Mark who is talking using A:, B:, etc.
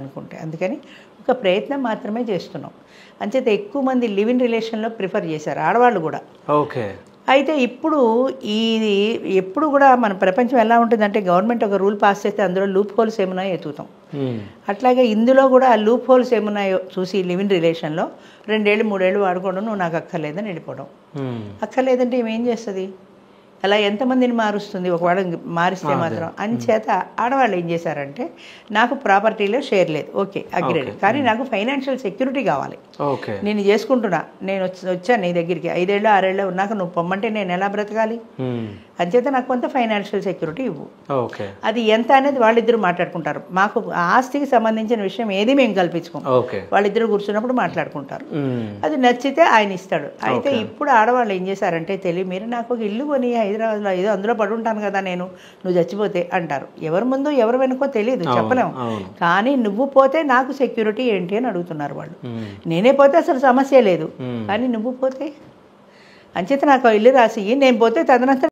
A: అనుకుంటే అందుకని ఒక ప్రయత్నం మాత్రమే చేస్తున్నాం. అంచేత ఎక్కువ మంది లివ్ ఇన్ రిలేషన్లో ప్రిఫర్ చేశారు ఆడవాళ్ళు కూడా.
B: ఓకే.
A: అయితే ఇప్పుడు ఇది ఎప్పుడు కూడా మన ప్రపంచం ఎలా ఉంటుందంటే గవర్నమెంట్ ఒక రూల్ పాస్ చేస్తే అందులో లూప్ హోల్స్ ఏమున్నాయో ఎతుకుతాం. అట్లాగే ఇందులో కూడా ఆ లూప్ హోల్స్ ఏమున్నాయో చూసి లివ్ ఇన్ రిలేషన్లో 2 ఏళ్ళు 3 ఏళ్ళు వాడుకోవడం, నువ్వు నాకు అక్కర్లేదని వెళ్ళిపోవడం. అక్కర్లేదంటే ఏమేం చేస్తుంది, అలా ఎంతమందిని మారుస్తుంది ఒకవేళ మారిస్తే మాత్రం. అంచేత ఆడవాళ్ళు ఏం చేశారంటే నాకు ప్రాపర్టీలో షేర్ లేదు, ఓకే అగ్రేడ్, కానీ నాకు ఫైనాన్షియల్ సెక్యూరిటీ కావాలి, నేను చేసుకుంటున్నా, నేను వచ్చాను నీ దగ్గరికి 5 ఏళ్ళు 6 ఏళ్ళు ఉన్నాక నువ్వు పొమ్మంటే నేను ఎలా బ్రతకాలి, అంచేత నాకు కొంత ఫైనాన్షియల్ సెక్యూరిటీ ఇవ్వు. అది ఎంత అనేది వాళ్ళిద్దరూ మాట్లాడుకుంటారు. మాకు ఆస్తికి సంబంధించిన విషయం ఏది మేము కల్పించుకోం, వాళ్ళిద్దరు కూర్చున్నప్పుడు మాట్లాడుకుంటారు. అది నచ్చితే ఆయన ఇస్తాడు. అయితే ఇప్పుడు ఆడవాళ్ళు ఏం చేశారంటే తెలియ మీరు నాకు ఒక ఇల్లు కొని హైదరాబాద్లో ఏదో అందులో పడి ఉంటాను కదా నేను, నువ్వు చచ్చిపోతే అంటారు. ఎవరి ముందు ఎవరు వెనుకో తెలియదు, చెప్పలేము, కానీ నువ్వు పోతే నాకు సెక్యూరిటీ ఏంటి అని అడుగుతున్నారు వాళ్ళు. నేనే పోతే అసలు సమస్య లేదు, కానీ నువ్వు పోతే అంచేత నాకు ఇల్లు రాసి నేను పోతే తదనంతరం